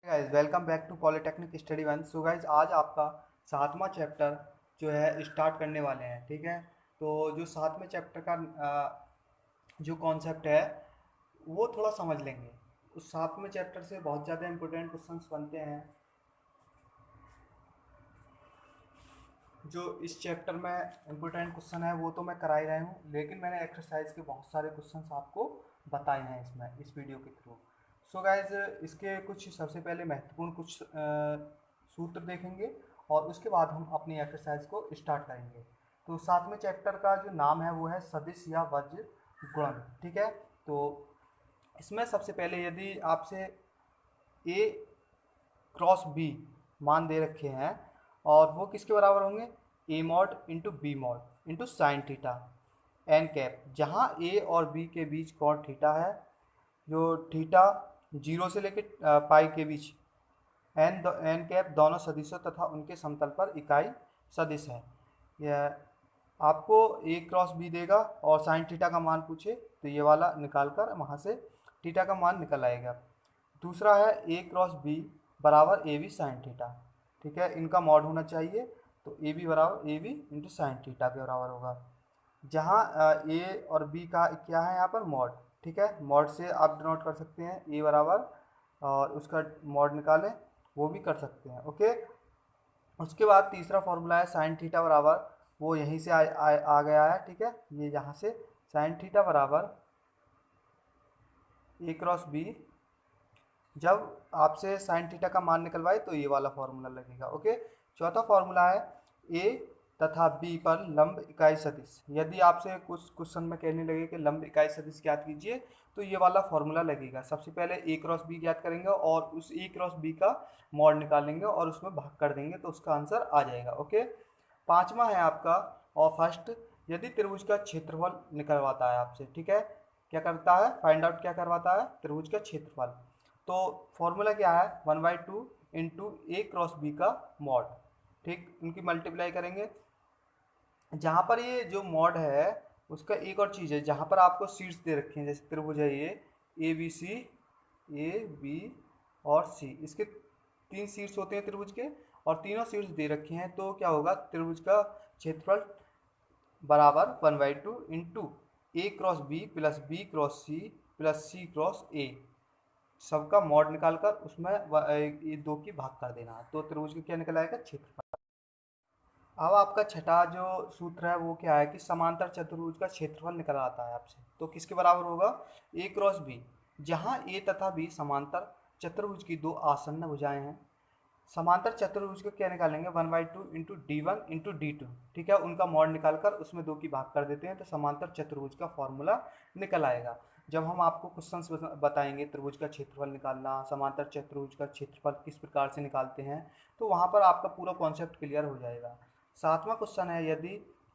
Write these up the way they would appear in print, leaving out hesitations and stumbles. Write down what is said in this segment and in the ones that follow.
Guys welcome back to polytechnic study one. So guys आज आपका सातवां चैप्टर जो है स्टार्ट करने वाले हैं। ठीक है, तो जो सातवें चैप्टर का जो कॉन्सेप्ट है वो थोड़ा समझ लेंगे। उस सातवें चैप्टर से बहुत ज़्यादा इंपॉर्टेंट क्वेश्चंस बनते हैं जो इस चैप्टर में इम्पोर्टेंट क्वेश्चन है वो तो मैं करा ही रहा हूँ, लेकिन मैंने एक्सरसाइज के बहुत सारे क्वेश्चंस आपको बताए हैं इसमें इस वीडियो के थ्रू। सो गाइज इसके कुछ सबसे पहले महत्वपूर्ण कुछ सूत्र देखेंगे और उसके बाद हम अपनी एक्सरसाइज को स्टार्ट करेंगे। तो सातवें चैप्टर का जो नाम है वो है सदिश या वज्र गुणन। ठीक है, तो इसमें सबसे पहले यदि आपसे ए क्रॉस बी मान दे रखे हैं और वो किसके बराबर होंगे, A mod into B mod into sine theta N cap, जहाँ ए और बी के बीच कोण थीटा है, जो थीटा जीरो से लेकर पाई के बीच एन कैप दोनों सदिशों तथा उनके समतल पर इकाई सदिश है। यह आपको ए क्रॉस बी देगा और साइन थीटा का मान पूछे तो ये वाला निकाल कर वहाँ से थीटा का मान निकल आएगा। दूसरा है ए क्रॉस बी बराबर ए बी साइन थीटा। ठीक है, इनका मॉड होना चाहिए, तो ए बी बराबर A B into sine theta के बराबर होगा, जहाँ ए और बी का क्या है यहाँ पर मॉड। ठीक है, मॉड से आप डिनोट कर सकते हैं ए बराबर और उसका मॉड निकालें, वो भी कर सकते हैं। ओके, उसके बाद तीसरा फॉर्मूला है साइन थीटा बराबर, वो यहीं से आ गया है। ठीक है, ये यहाँ से साइन थीटा बराबर ए क्रॉस बी, जब आपसे साइन थीटा का मान निकलवाए तो ये वाला फॉर्मूला लगेगा। ओके, चौथा फॉर्मूला है ए तथा बी पर लंब इकाई सदिश। यदि आपसे कुछ क्वेश्चन में कहने लगे कि लंब इकाई सदिश ज्ञात कीजिए तो ये वाला फॉर्मूला लगेगा। सबसे पहले ए क्रॉस बी ज्ञात करेंगे और उस ए क्रॉस बी का मॉड निकालेंगे और उसमें भाग कर देंगे तो उसका आंसर आ जाएगा। ओके, पांचवा है आपका और फर्स्ट, यदि त्रिभुज का क्षेत्रफल निकलवाता है आपसे। ठीक है, क्या करता है, फाइंड आउट क्या करवाता है, त्रिभुज का क्षेत्रफल। तो फॉर्मूला क्या है, 1/2 इंटू ए क्रॉस बी का मॉड। ठीक, उनकी मल्टीप्लाई करेंगे। जहाँ पर ये जो मॉड है उसका एक और चीज़ है, जहाँ पर आपको सीट्स दे रखी हैं, जैसे त्रिभुज है ये A B C, A B और सी, इसके तीन सीट्स होते हैं त्रिभुज के और तीनों सीट्स दे रखी हैं, तो क्या होगा, त्रिभुज का क्षेत्रफल बराबर 1/2 into A cross B plus B cross C plus C cross A, सबका मॉड निकालकर उसमें ये दो की भाग कर देना है, तो त्रिभुज का क्या निकल आएगा, क्षेत्रफल। अब आपका छठा जो सूत्र है वो क्या है कि समांतर चतुर्भुज का क्षेत्रफल निकल आता है आपसे, तो किसके बराबर होगा, ए क्रॉस बी, जहाँ ए तथा बी समांतर चतुर्भुज की दो आसन्न भुजाएं हैं। समांतर चतुर्भुज को क्या निकालेंगे, 1/2 into D one into D two. ठीक है, उनका मॉड निकालकर उसमें दो की भाग कर देते हैं तो समांतर चतुर्भुज का फॉर्मूला निकल आएगा। जब हम आपको क्वेश्चंस बताएंगे त्रिभुज का क्षेत्रफल निकालना, समांतर चतुर्भुज का क्षेत्रफल किस प्रकार से निकालते हैं, तो वहाँ पर आपका पूरा कॉन्सेप्ट क्लियर हो जाएगा। सातवां क्वेश्चन है, यदि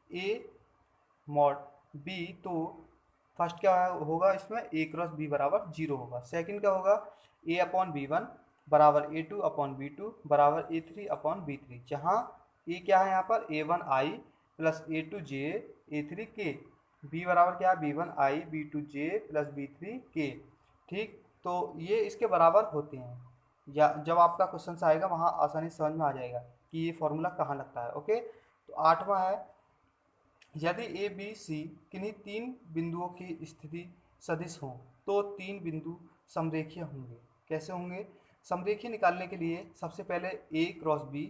ए मॉड बी, तो फर्स्ट क्या होगा इसमें, ए क्रॉस बी बराबर जीरो होगा। सेकंड क्या होगा, ए अपॉन बी वन बराबर A two upon B two बराबर A three upon B three, जहाँ ए क्या है यहाँ पर, A one I plus A two J A three K, B बराबर क्या है, B one I B two J plus B three K. ठीक, तो ये इसके बराबर होते हैं, या जब आपका क्वेश्चन आएगा वहाँ आसानी से समझ में आ जाएगा कि ये फॉर्मूला कहाँ लगता है। ओके, तो आठवां है, यदि ए बी सी किन्हीं तीन बिंदुओं की स्थिति सदिश हो तो तीन बिंदु समरेखीय होंगे। कैसे होंगे, समरेखीय निकालने के लिए सबसे पहले ए क्रॉस बी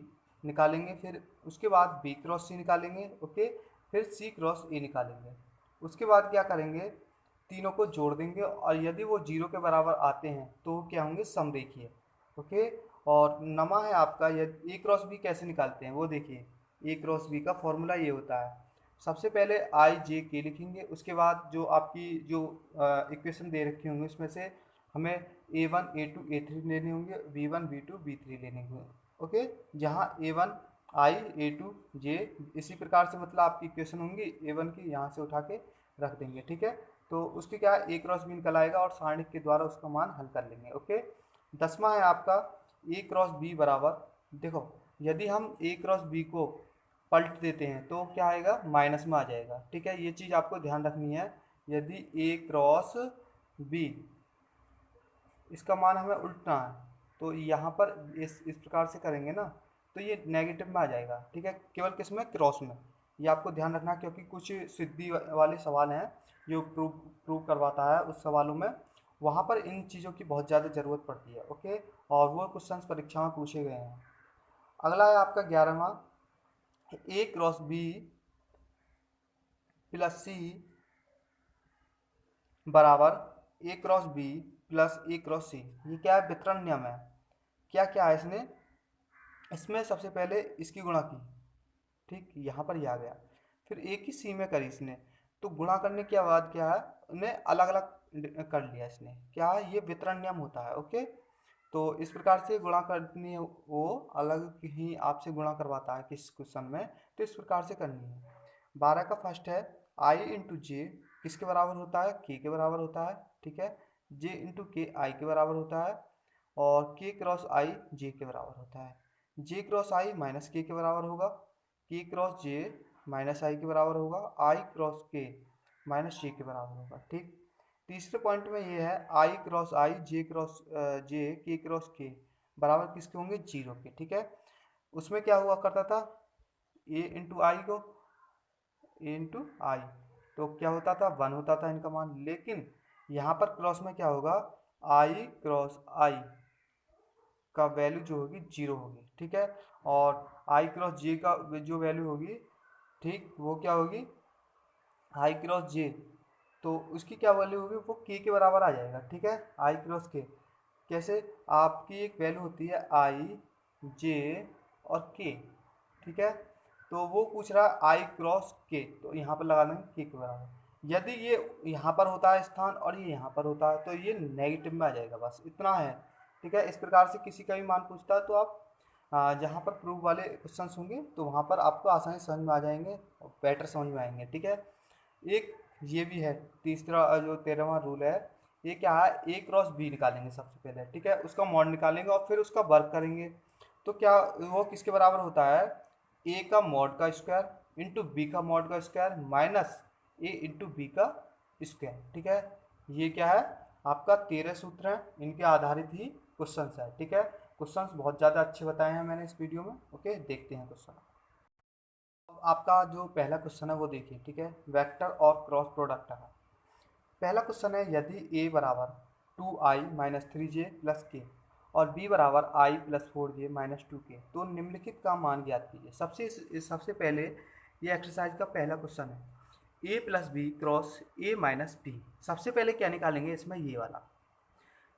निकालेंगे, फिर उसके बाद बी क्रॉस सी निकालेंगे। ओके, फिर सी क्रॉस ए निकालेंगे। उसके बाद क्या करेंगे, तीनों को जोड़ देंगे और यदि वो जीरो के बराबर आते हैं तो क्या होंगे, समरेखीय। ओके, और नमा है आपका, यदि ए क्रॉस बी कैसे निकालते हैं वो देखिए, ए क्रॉस बी का फॉर्मूला ये होता है, सबसे पहले आई जे के लिखेंगे, उसके बाद जो आपकी जो इक्वेशन दे रखी होंगी उसमें से हमें A one A two A three लेने होंगे, B one B two B three लेने होंगे। ओके, जहाँ ए वन आई ए टू जे, इसी प्रकार से मतलब आपकी इक्वेशन होंगी ए वन की, यहाँ से उठा के रख देंगे। ठीक है, तो उसके क्या ए क्रॉस बी निकल आएगा और सारणिक के द्वारा उसका मान हल कर लेंगे। ओके, दसवां है आपका ए क्रॉस बी बराबर, देखो यदि हम ए क्रॉस बी को पलट देते हैं तो क्या आएगा, माइनस में आ जाएगा। ठीक है, ये चीज़ आपको ध्यान रखनी है, यदि ए क्रॉस बी इसका मान हमें उल्टना है तो यहाँ पर इस प्रकार से करेंगे ना तो ये नेगेटिव में आ जाएगा, ठीक है, केवल किस में, क्रॉस में। ये आपको ध्यान रखना, क्योंकि कुछ सिद्धि वाले सवाल हैं जो प्रूव करवाता है उस सवालों में, वहाँ पर इन चीज़ों की बहुत ज़्यादा ज़रूरत पड़ती है। ओके, और वो क्वेश्चंस परीक्षा में पूछे गए हैं। अगला है आपका 11वां, ए क्रॉस बी प्लस सी बराबर ए क्रॉस बी प्लस ए क्रॉस सी। ये क्या है, वितरण नियम है। क्या क्या है इसने, इसमें सबसे पहले इसकी गुणा की, ठीक, यहाँ पर ये आ गया, फिर ए की सी में करी इसने, तो गुणा करने के बाद क्या है, उन्हें अलग अलग कर लिया इसने, क्या है, ये वितरण नियम होता है। ओके, तो इस प्रकार से गुणा करनी है, वो अलग ही आपसे गुणा करवाता है किस क्वेश्चन में, तो इस प्रकार से करनी है। 12 का फर्स्ट है आई इंटू जे किसके बराबर होता है, के के बराबर होता है, ठीक है, जे इंटू के आई के बराबर होता है, और के क्रॉस आई जे के बराबर होता है। जे क्रॉस आई माइनस के बराबर होगा, के क्रॉस जे माइनस आई के बराबर होगा, आई क्रॉस के माइनस जे के बराबर होगा, ठीक। तीसरे पॉइंट में ये है आई क्रॉस आई जे क्रॉस जे के क्रॉस के बराबर किसके होंगे, जीरो के, ठीक है। उसमें क्या हुआ करता था, ए इंटू आई को, ए इंटू आई, तो क्या होता था, 1 होता था इनका मान, लेकिन यहाँ पर क्रॉस में क्या होगा, आई क्रॉस आई का वैल्यू जो होगी 0 होगी, ठीक है, और आई क्रॉस जे का जो वैल्यू होगी, ठीक, वो क्या होगी, आई क्रॉस जे, तो उसकी क्या वैल्यू होगी, वो के बराबर आ जाएगा, ठीक है, आई क्रॉस के। कैसे, आपकी एक वैल्यू होती है आई जे और के, ठीक है, तो वो पूछ रहा है आई क्रॉस के, तो यहाँ पर लगा देंगे के बराबर। यदि ये यहाँ पर होता है स्थान और ये यहाँ पर होता है तो ये नेगेटिव में आ जाएगा, बस इतना है, ठीक है। इस प्रकार से किसी का भी मान पूछता है तो आप जहाँ पर प्रूफ वाले क्वेश्चन होंगे तो वहाँ पर आपको आसानी समझ में आ जाएंगे और बेटर समझ में आएंगे, ठीक है। एक ये भी है, तीसरा जो 13वां रूल है, ये क्या है, ए क्रॉस बी निकालेंगे सबसे पहले, ठीक है, उसका मॉड निकालेंगे और फिर उसका वर्क करेंगे। तो क्या वो किसके बराबर होता है, ए का मॉड का स्क्वायर इंटू बी का मॉड का स्क्वायर माइनस ए इंटू बी का स्क्वायर, ठीक है। ये क्या है, आपका 13 सूत्र है, इनके आधारित ही क्वेश्चन है, ठीक है। क्वेश्चंस बहुत ज़्यादा अच्छे बताए हैं मैंने इस वीडियो में। ओके, देखते हैं क्वेश्चन। आपका जो पहला क्वेश्चन है वो देखिए, ठीक है, वेक्टर और क्रॉस प्रोडक्ट है। पहला क्वेश्चन है, यदि ए बराबर 2i माइनस 3j प्लस के और b बराबर i plus 4j minus 2k, तो निम्नलिखित का मान ज्ञात कीजिए। सबसे पहले ये एक्सरसाइज का पहला क्वेश्चन है, a plus B cross a minus B. सबसे पहले क्या निकालेंगे इसमें, ये वाला।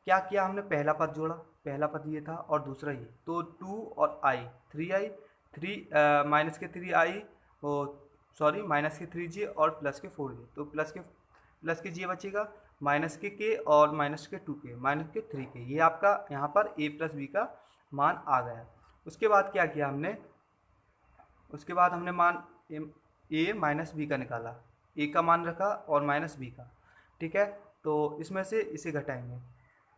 क्या किया हमने, पहला पद जोड़ा, पहला पद ये था और दूसरा ये, तो 2 और i, 3i, 3 माइनस के 3i, और सॉरी माइनस के 3j और प्लस के 4j, तो प्लस के j बचेगा, माइनस के और माइनस के 2k, माइनस के 3k। ये आपका यहाँ पर a प्लस बी का मान आ गया। उसके बाद क्या किया हमने, उसके बाद हमने मान a माइनस बी का निकाला, a का मान रखा और माइनस बी का, ठीक है। तो इसमें से इसे घटाएंगे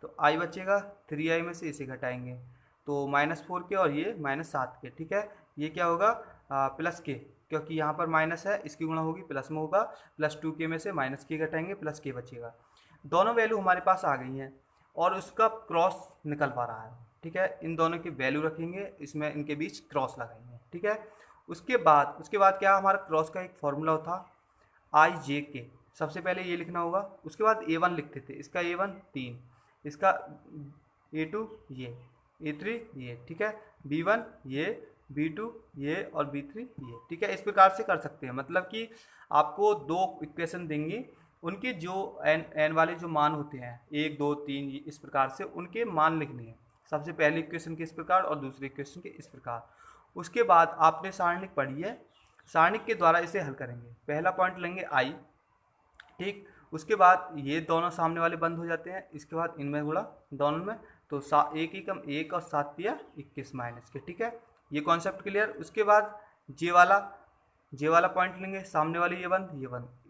तो i बचेगा, 3i में से इसे घटाएंगे तो -4k और ये -7k, ठीक है। ये क्या होगा, प्लस के, क्योंकि यहाँ पर माइनस है, इसकी गुणा होगी प्लस में होगा, प्लस 2k में से माइनस के घटाएंगे, प्लस के बचेगा। दोनों वैल्यू हमारे पास आ गई हैं और उसका क्रॉस निकल पा रहा है, ठीक है। इन दोनों की वैल्यू रखेंगे, इसमें इनके बीच क्रॉस लगाएंगे, ठीक है। उसके बाद क्या, हमारा क्रॉस का एक फॉर्मूला था आई जे के, सबसे पहले ये लिखना होगा, उसके बाद a1 लिखते थे, इसका a1 3, इसका a2 ये, a3 ये, ठीक है, b1 ये, b2 ये और b3 ये, ठीक है। इस प्रकार से कर सकते हैं, मतलब कि आपको दो इक्वेशन देंगे, उनके जो एन वाले जो मान होते हैं 1 2 3, इस प्रकार से उनके मान लिखने हैं। सबसे पहले इक्वेशन के इस प्रकार और दूसरे इक्वेशन के इस प्रकार। उसके बाद आपने सारणिक पढ़ी है, सारणिक के द्वारा इसे हल करेंगे। पहला पॉइंट लेंगे आई, ठीक, उसके बाद ये दोनों सामने वाले बंद हो जाते हैं, इसके बाद इनमें गुणा दोनों में, तो एक ही कम एक और 7 पिया 21 माइनस के, ठीक है। ये कॉन्सेप्ट क्लियर। उसके बाद जे वाला पॉइंट लेंगे, सामने वाले ये बंद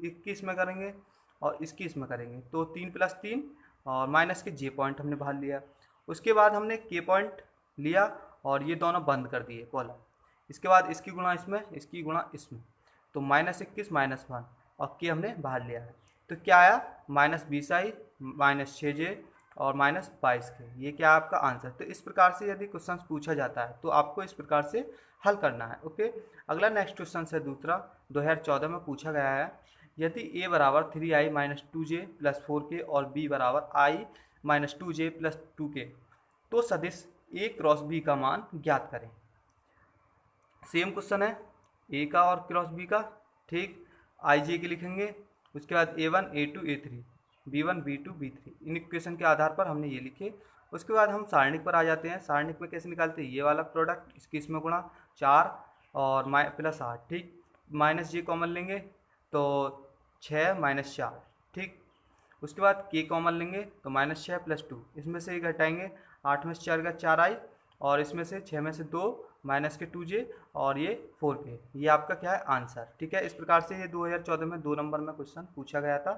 21 में करेंगे और 21 में करेंगे, तो 3 + 3 और माइनस के जे पॉइंट हमने बाहर लिया। उसके बाद हमने के पॉइंट लिया और ये दोनों बंद कर दिए कॉलम। इसके बाद इसकी गुणा इसमें, इसकी गुणा इसमें, तो -21 -1 और के हमने बाहर लिया है, तो क्या आया, -20i -6j और -22 के। ये क्या है आपका आंसर। तो इस प्रकार से यदि क्वेश्चन पूछा जाता है तो आपको इस प्रकार से हल करना है। ओके, अगला नेक्स्ट क्वेश्चन है दूसरा, 2014 में पूछा गया है। यदि a बराबर 3i minus 2j plus 4k और b बराबर i minus 2j plus 2k, तो सदिश a क्रॉस b का मान ज्ञात करें। सेम क्वेश्चन है ए का और क्रॉस बी का, ठीक। आई जे के लिखेंगे, उसके बाद A1 A2 A3, B1 B2 B3, in equation के आधार पर हमने ये लिखे। उसके बाद हम सारणिक पर आ जाते हैं। सारणिक में कैसे निकालते हैं, ये वाला प्रोडक्ट इसके इसमें गुणा 4 और प्लस 8, ठीक। माइनस जे कॉमन लेंगे तो 6 माइनस 4, ठीक। उसके बाद के कॉमन लेंगे तो -6 प्लस 2, इसमें से घटाएंगे 8 में से 4 का 4i, और इसमें से 6 में से 2 माइनस के 2j, और ये 4k। ये आपका क्या है आंसर, ठीक है। इस प्रकार से ये 2014 में 2 नंबर में क्वेश्चन पूछा गया था,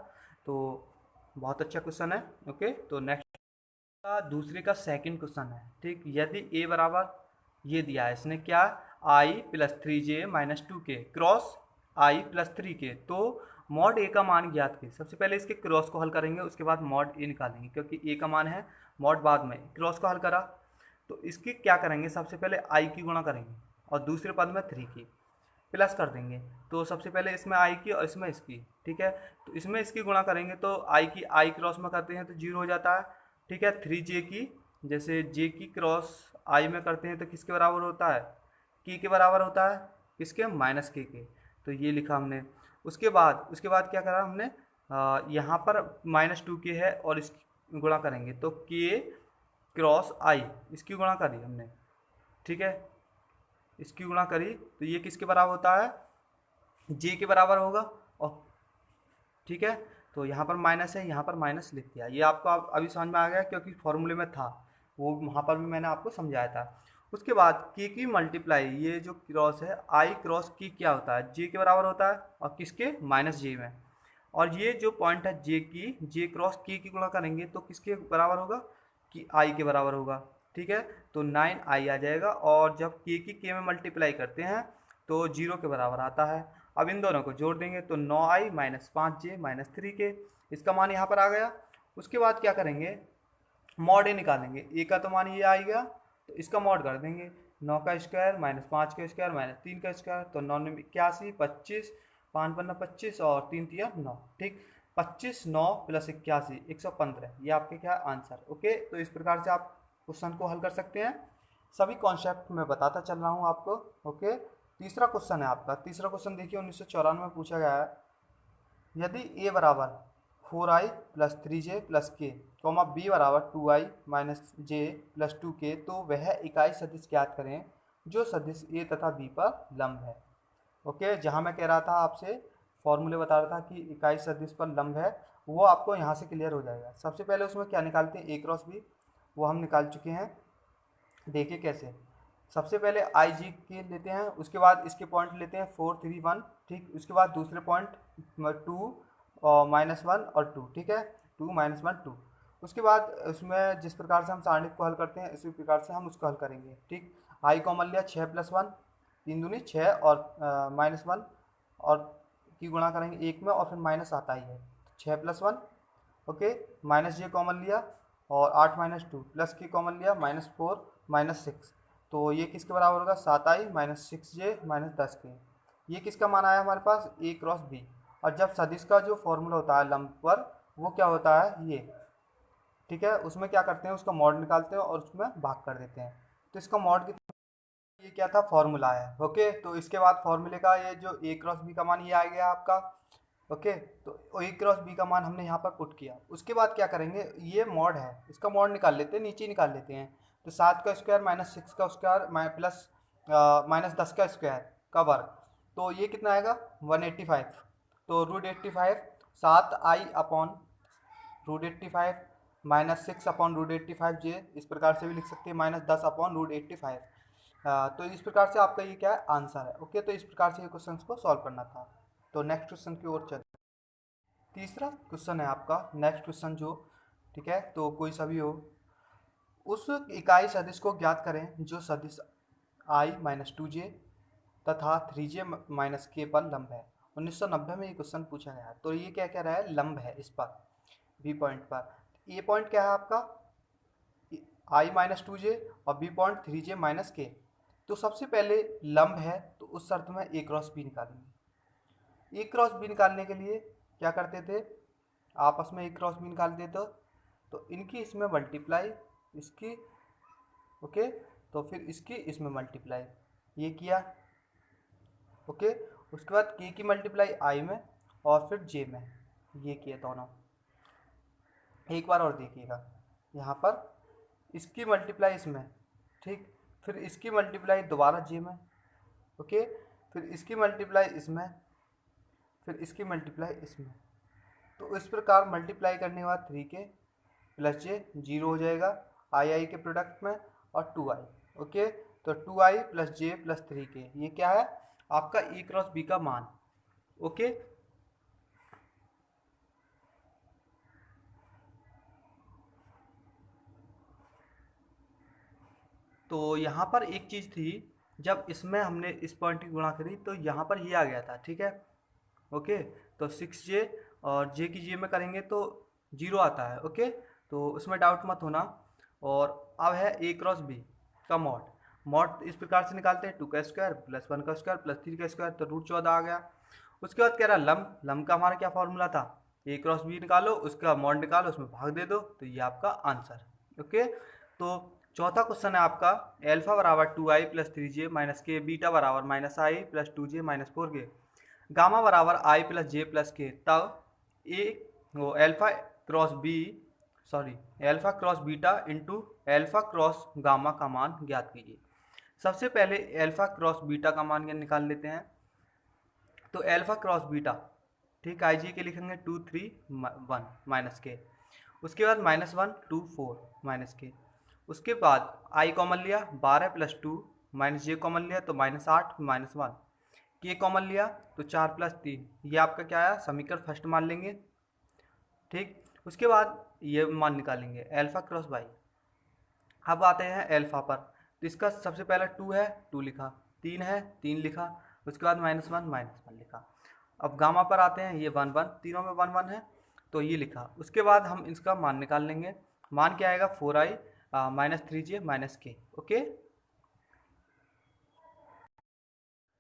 तो बहुत अच्छा क्वेश्चन है। ओके, तो नेक्स्ट का दूसरे का सेकंड क्वेश्चन है, ठीक। यदि a बराबर ये दिया है इसने क्या, i plus 3j minus 2k cross i plus 3k, तो मॉड a का मान ज्ञात कीजिए। सबसे पहले इसके क्रॉस को हल करेंगे, उसके बाद मॉड a निकालेंगे, क्योंकि a का मान है, मॉड बाद में। क्रॉस को हल करा तो इसकी क्या करेंगे, सबसे पहले i की गुणा करेंगे और दूसरे पद में 3 की प्लस कर देंगे। तो सबसे पहले इसमें i की और इसमें इसकी, ठीक है। तो इसमें इसकी गुणा करेंगे तो i की i क्रॉस में करते हैं तो 0 हो जाता है, ठीक है। 3j की, जैसे j की क्रॉस i में करते हैं तो किसके बराबर होता है, के बराबर होता है, किसके, माइनस के। तो ये लिखा हमने। उसके बाद क्या करा हमने, यहाँ पर -2k है और इसकी गुणा करेंगे तो k क्रॉस i, इसकी गुणा करी हमने, ठीक है। इसकी गुणा करी तो ये किसके बराबर होता है, j के बराबर होगा, और ठीक है। तो यहाँ पर माइनस है, यहाँ पर माइनस लिख दिया। ये आपको अभी समझ में आ गया, क्योंकि फॉर्मूले में था, वो वहाँ पर भी मैंने आपको समझाया था। उसके बाद के की मल्टीप्लाई, ये जो क्रॉस है आई क्रॉस की क्या होता है, जे के बराबर होता है, और किसके, माइनस जे में। और ये जो पॉइंट है जे की, जे क्रॉस की गुणा करेंगे तो किसके बराबर होगा, कि आई के बराबर होगा, ठीक है। तो 9i आ जाएगा, और जब के में मल्टीप्लाई करते हैं तो 0 के बराबर आता है। अब इन दोनों को जोड़ देंगे तो 9i minus 5j minus 3k, इसका मान यहाँ पर आ गया। उसके बाद क्या करेंगे, मॉड ए निकालेंगे। ए का तो मान ये आ गया, तो इसका मॉड कर देंगे। 9 का स्क्वायर माइनस 5 का स्क्वायर माइनस 3 का स्क्वायर, तो 9 में 81, 25, 5 पन्ना 25 और 3 तिया 9, ठीक। 25 9 प्लस 81 115, ये आपके क्या आंसर। ओके, तो इस प्रकार से आप क्वेश्चन को हल कर सकते हैं। सभी कॉन्सेप्ट मैं बताता चल रहा हूँ आपको। ओके, तीसरा क्वेश्चन है आपका। तीसरा क्वेश्चन देखिए, 1994 में पूछा गया है। यदि a बराबर 4i प्लस 3j प्लस के, कॉमा b बराबर 2i minus j plus 2k, तो वह इकाई सदिश ज्ञात करें जो सदिश a तथा b पर लंब है। ओके, जहाँ मैं कह रहा था आपसे, फॉर्मूले बता रहा था कि इकाई सदिश पर लंब है, वो आपको यहाँ से क्लियर हो जाएगा। सबसे पहले उसमें क्या निकालते हैं, a क्रॉस b, वो हम निकाल चुके हैं। देखिए कैसे, सबसे पहले आई जी के लेते हैं, उसके बाद इसके पॉइंट लेते हैं 4 3 1, ठीक। उसके बाद दूसरे पॉइंट 2 और -1 और 2, ठीक है। 2 -1 2। उसके बाद उसमें जिस प्रकार से हम सारणिक को हल करते हैं, इसी प्रकार से हम उसको हल करेंगे, ठीक। आई कॉमन लिया, 6 + 1, 3 दूनी 6, और -1 और की गुणा करेंगे 1 में, और फिर माइनस आता ही है, 6 + 1। ओके, माइनस जे कॉमन लिया, और 8 - 2 प्लस की कॉमन लिया, -4 -6, तो ये किसके बराबर होगा, 7i माइनस 6j माइनस 10 के। ये किसका मान आया हमारे पास, a क्रॉस b। और जब सदिश का जो फॉर्मूला होता है लंब पर, वो क्या होता है, ये, ठीक है। उसमें क्या करते हैं, उसका मॉड निकालते हैं और उसमें भाग कर देते हैं। तो इसका मॉड की, ये क्या था, फॉर्मूला है। ओके, तो इसके बाद फॉर्मूले का ये जो a क्रॉस b का मान ये आ गया आपका। ओके, तो ए क्रॉस बी का मान हमने यहाँ पर पुट किया। उसके बाद क्या करेंगे, ये मॉड है, इसका मॉड निकाल लेते हैं, नीचे निकाल लेते हैं। तो 7 का स्क्वायर माइनस 6 का स्क्वायर प्लस -10 का स्क्वायर का वर्ग, तो ये कितना आएगा, 185। तो √85, 7i अपॉन √85 -6 अपॉन √85j, इस प्रकार से भी लिख सकते हैं, -10 अपॉन √85। तो इस प्रकार से आपका ये क्या है, आंसर है। ओके, तो इस प्रकार से ये क्वेश्चन को सॉल्व करना था। तो नेक्स्ट क्वेश्चन की ओर चलते, तीसरा क्वेश्चन है आपका। नेक्स्ट क्वेश्चन जो, ठीक है, तो कोई सा भी हो, उस इकाई सदिश को ज्ञात करें जो सदिश i माइनस 2j तथा 3j माइनस के पर लंब है। 1990 में ये क्वेश्चन पूछा गया, तो ये क्या कह रहा है, लंब है इस पर, बी पॉइंट पर। ए पॉइंट क्या है आपका आई माइनस टू जे और B point three J minus के। तो सबसे पहले लंब है तो उस शर्त में ए क्रॉस बी निकालेंगे। ए क्रॉस बी निकालने के लिए क्या करते थे, आपस में ए क्रॉस बी निकालते तो इनकी इसमें मल्टीप्लाई, इसकी ओके, तो फिर इसकी इसमें मल्टीप्लाई ये किया ओके। उसके बाद के की मल्टीप्लाई आई में और फिर जे में ये किए दोनों। एक बार और देखिएगा, यहाँ पर इसकी मल्टीप्लाई इसमें, ठीक, फिर इसकी मल्टीप्लाई दोबारा जे में ओके, फिर इसकी मल्टीप्लाई इसमें, फिर इसकी मल्टीप्लाई इसमें। तो इस प्रकार मल्टीप्लाई करने के बाद थ्री के प्लस जे जीरो हो जाएगा आई आई के प्रोडक्ट में और टू आई ओके। तो two I plus J plus three K ये क्या है आपका ए क्रॉस बी का मान ओके। तो यहाँ पर एक चीज़ थी, जब इसमें हमने इस पॉइंट की गुणा करी तो यहाँ पर ये आ गया था, ठीक है ओके। तो सिक्स जे और जे की जे में करेंगे तो जीरो आता है ओके, तो उसमें डाउट मत होना। और अब है ए क्रॉस बी का मॉड, मॉड इस प्रकार से निकालते हैं टू का स्क्वायर प्लस वन का स्क्वायर प्लस थ्री का स्क्वायर, तो रूट 14 आ गया। उसके बाद कह रहा लंब, लंब का हमारा क्या फॉर्मूला था, ए क्रॉस बी निकालो उसका मॉड निकालो उसमें भाग दे दो, तो ये आपका आंसर ओके। तो चौथा क्वेश्चन है आपका एल्फा बराबर two I plus three J minus K, beta बराबर minus I plus two J minus four K, gamma बराबर I plus J plus K, तब ए वो alpha cross B sorry alpha cross beta into alpha cross gamma का मान ज्ञात कीजिए। सबसे पहले एल्फा क्रॉस बीटा का मान निकाल लेते हैं। तो एल्फा क्रॉस बीटा, ठीक, आई जी के लिखेंगे टू थ्री वन माइनस के, उसके बाद minus one two four minus के, उसके बाद आई कॉमन लिया 12 प्लस टू माइनस जे कॉमन लिया तो माइनस आठ माइनस वन, के कॉमन लिया तो चार प्लस तीन, ये आपका क्या है समीकरण फर्स्ट मान लेंगे, ठीक। उसके बाद ये मान निकालेंगे एल्फा क्रॉस बाई। अब आते हैं एल्फा पर, तो इसका सबसे पहला टू है टू लिखा, तीन है तीन लिखा, उसके बाद माइनस वन लिखा। अब गामा पर आते हैं, ये वन वन, तीनों में वन वन है तो ये लिखा। उसके बाद हम इसका मान निकाल लेंगे, मान क्या आएगा फोर आई माइनस थ्री जे माइनस के ओके।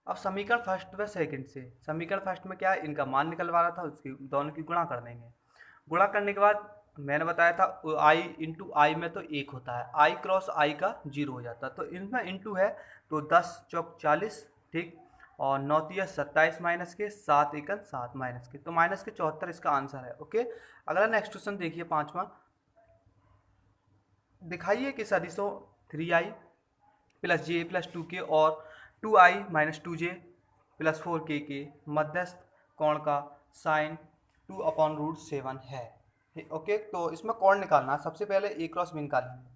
अब समीकरण फर्स्ट व सेकंड से, समीकरण फर्स्ट में क्या है इनका मान निकलवा रहा था, उसकी दोनों की गुणा कर देंगे। गुणा करने के बाद मैंने बताया था आई इंटू आई में तो एक होता है, आई क्रॉस आई का जीरो हो जाता है, तो इनमें इंटू है तो 10 चौक 40, ठीक, और 9 तिया 27 माइनस के, 7 एकन 7 माइनस के, तो माइनस के 74 इसका आंसर है ओके। अगला नेक्स्ट क्वेश्चन देखिए पांचवा, दिखाइए कि सदिशों three I plus J plus two K और two I minus two J plus four K मध्यस्थ कोण का sine two upon root seven है ओके। तो इसमें कोण निकालना है, सबसे पहले ए क्रॉस बी निकालेंगे,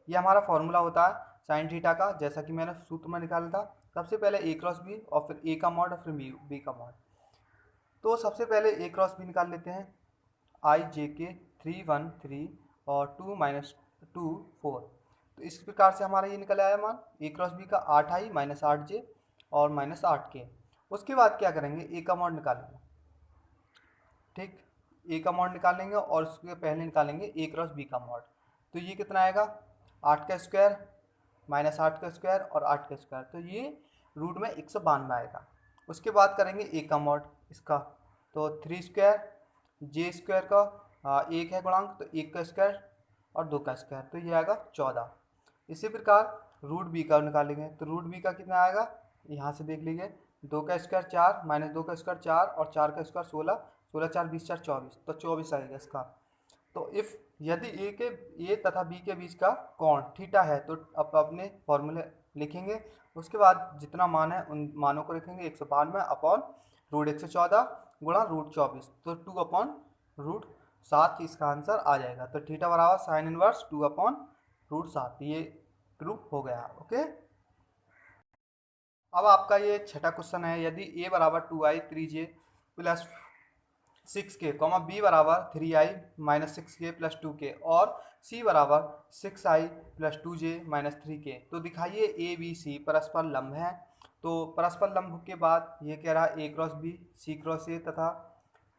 ये हमारा फॉर्मूला होता है साइन थीटा का, जैसा कि मैंने सूत्र में निकाला था। सबसे पहले ए क्रॉस बी और फिर ए का मॉड और फिर बी का मॉड। तो सबसे पहले ए क्रॉस बी निकाल लेते हैं, आई जे के थ्री वन थ्री और टू माइनस टू फोर, तो इस प्रकार से हमारा ये निकल आया मान ए क्रॉस बी का आठ आई माइनस आठ जे और माइनस आठ के। उसके बाद क्या करेंगे ए का मॉड निकालेंगे, ठीक, ए का मॉड निकालेंगे और उसके पहले निकालेंगे ए क्रॉस बी का मॉड। तो ये कितना आएगा आठ का स्क्वायर माइनस आठ का स्क्वायर और आठ का स्क्वायर, तो ये रूट में 192 आएगा। उसके बाद करेंगे ए का मॉड इसका, तो थ्री स्क्वायर जे स्क्वायर का एक है गुणांक तो एक का स्क्वायर और दो का स्क्वायर, तो ये आएगा 14। इसी प्रकार रूट बी का निकालेंगे, तो रूट बी का कितना आएगा यहाँ से देख लीजिए, दो का स्क्वायर चार माइनस दो का स्क्वायर चार और चार का स्क्वायर 16, 16 चार 20 चार 24, तो 24 आएगा इसका। तो इफ़ यदि ए तथा बी के बीच का कोण थीटा है तो अब अपने फॉर्मूले लिखेंगे। उसके बाद जितना मान है उन मानों को लिखेंगे 192 अपॉन रूट 114 गुणा रूट 24, तो 2 अपॉन रूट 7 इसका आंसर आ जाएगा। तो थीटा बराबर साइन इनवर्स 2 अपॉन रूट 7, ये प्रूफ हो गया ओके। अब आपका ये छठा क्वेश्चन है, यदि ए बराबर two I three J plus six K comma B बराबर three I minus six K plus two K और सी बराबर six I plus two J minus three K, तो दिखाइए ए बी सी परस्पर लंब है। तो परस्पर लंब के बाद ये कह रहा है A cross B C cross A तथा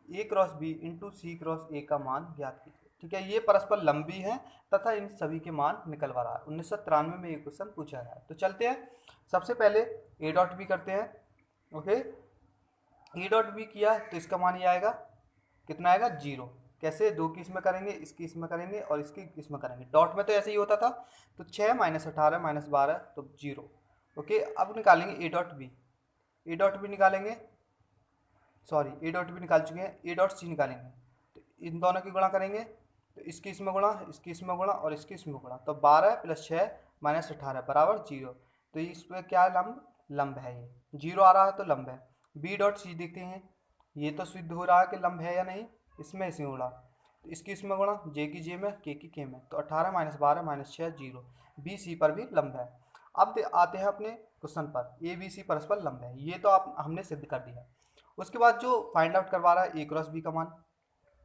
A cross B into C cross A का मान ज्ञात कीजिए, ठीक है, ये परस्पर लंबी हैं तथा इन सभी के मान निकलवा रहा है। 1993 में ये क्वेश्चन पूछा गया है। तो चलते हैं, सबसे पहले ए डॉट बी करते हैं। ओके, ए डॉट बी किया तो इसका मान ये आएगा, कितना आएगा, 0। कैसे, 2 की इसमें करेंगे, इसकी इसमें करेंगे और इसकी इसमें करेंगे। डॉट में तो ऐसे ही होता था। तो 6 माइनस 18 माइनस 12 तो 0। ओके, अब निकालेंगे A dot B. A dot B निकालेंगे, सॉरी ए डॉट बी निकाल चुके हैं, ए डॉट सी निकालेंगे। तो इन दोनों की गुणा करेंगे, तो इसकी इसमें गुणा, इसकी इसमें गुणा और इसकी इसमें गुणा, तो 12 प्लस 6 माइनस 18 बराबर 0। तो इस पर क्या लंब, लंब है, ये 0 आ रहा है तो लंब है। बी डॉट सी देखते हैं, ये तो सिद्ध हो रहा है कि लंब है या नहीं, इसमें इसी गुणा, तो इसकी इसमें गुणा, जे की जे में, के की के में, तो 18 माइनस 12 माइनस 6 0। बी सी पर भी लंब है। अब आते हैं अपने क्वेश्चन पर, ए बी सी परस्पर लंब है, ये तो आप हमने सिद्ध कर दिया। उसके बाद जो फाइंड आउट करवा रहा है ए क्रॉस बी का मान,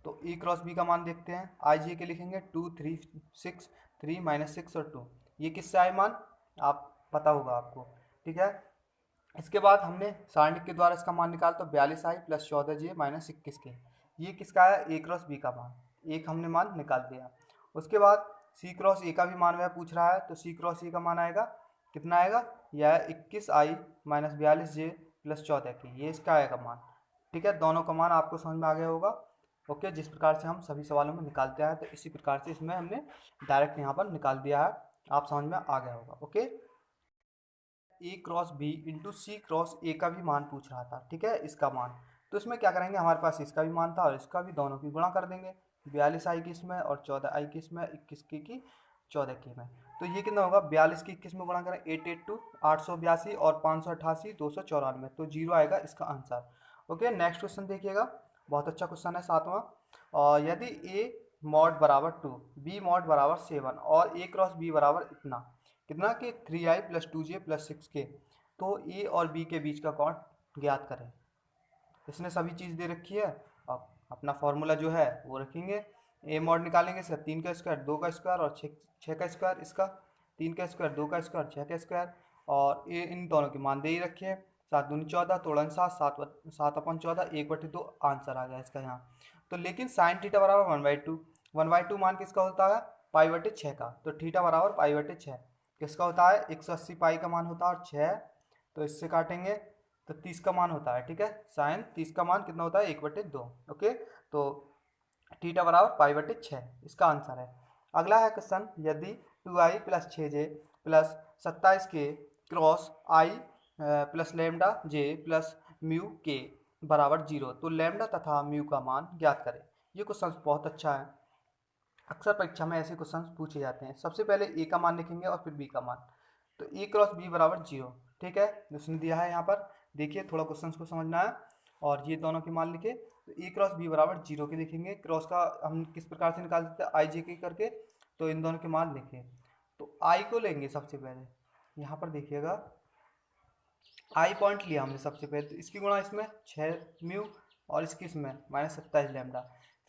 तो ए क्रॉस बी का मान देखते हैं। आई जे के लिखेंगे 2 3 6, 3 माइनस 6 और 2, ये किससे आए मान, आप पता होगा आपको, ठीक है। इसके बाद हमने सारणिक के द्वारा इसका मान निकाला, तो 42 आई प्लस 14 जे माइनस 21 के, ये किसका आया, ए क्रॉस बी का मान, एक हमने मान निकाल दिया। उसके बाद सी क्रॉस ए का भी मान वह पूछ रहा है, तो सी क्रॉस ए का मान आएगा, कितना आएगा, यह 21 आई माइनस 42 जे प्लस 14 के, ये इसका आएगा मान, ठीक है। दोनों का मान आपको समझ में आ गया होगा। ओके, जिस प्रकार से हम सभी सवालों में निकालते हैं, तो इसी प्रकार से इसमें हमने डायरेक्ट यहाँ पर निकाल दिया है, आप समझ में आ गया होगा। Okay, A cross B into C cross A का भी मान पूछ रहा था, ठीक है, इसका मान। तो इसमें क्या करेंगे, हमारे पास इसका भी मान था और इसका भी, दोनों की गुणा कर देंगे। 42 आई की इसमें और 14 आई की इसमें, 21 की 14 की में, तो ये कितना होगा, 42 की 21 में गुणा करें, 882 882 और 588 294, तो 0 आएगा इसका आंसर। ओके, नेक्स्ट क्वेश्चन देखिएगा, बहुत अच्छा क्वेश्चन है, 7वां। और यदि ए मॉड बराबर 2, बी मॉड बराबर 7 और ए क्रॉस बी बराबर इतना, कितना कि 3i plus 2j plus 6k, तो ए और बी के बीच का कोण ज्ञात करें। इसने सभी चीज़ दे रखी है, अब अपना फॉर्मूला जो है वो रखेंगे। ए मॉड निकालेंगे, इसका 3 का स्क्वायर 2 का स्क्वायर और 6 का स्क्वायर, इसका 3 का स्क्वायर 2 का स्क्वायर 6 का स्क्वायर, और ए इन दोनों के मान दे ही रखे हैं। 7 दूनी 14, तोड़न 7, 7/14, 1/2 आंसर आ गया इसका यहाँ। तो लेकिन साइन थीटा बराबर 1/2, 1/2 मान किसका होता है, पाई/6 का, तो थीटा बराबर पाई/6 किसका होता है, 180 पाई का मान होता है, और 6 तो इससे काटेंगे तो 30 का मान होता है, ठीक है। साइन 30 का मान कितना होता है, 1/2। ओके, तो थीटा बराबर पाई/6 इसका आंसर है। अगला है क्वेश्चन, यदि 2i plus 6j plus 27k cross I plus lambda J plus mu K बराबर 0, तो लैम्डा तथा म्यू का मान ज्ञात करें। ये क्वेश्चन बहुत अच्छा है, अक्सर परीक्षा में ऐसे क्वेश्चन पूछे जाते हैं। सबसे पहले ए का मान लिखेंगे और फिर बी का मान, तो ए क्रॉस बी बराबर 0, ठीक है, उसने दिया है यहाँ पर, देखिए थोड़ा क्वेश्चन को समझना है। और ये दोनों के मान लिखे, तो ए क्रॉस बी बराबर 0 के लिखेंगे। क्रॉस का हम किस प्रकार से निकाल सकते हैं, आई जे के करके, तो इन दोनों के मान लिखे। तो आई को लेंगे सबसे पहले, यहाँ पर देखिएगा आई पॉइंट लिया हमने सबसे पहले, तो इसकी गुणा इसमें 6 म्यू और इसकी इसमें माइनस 27 लैम्डा,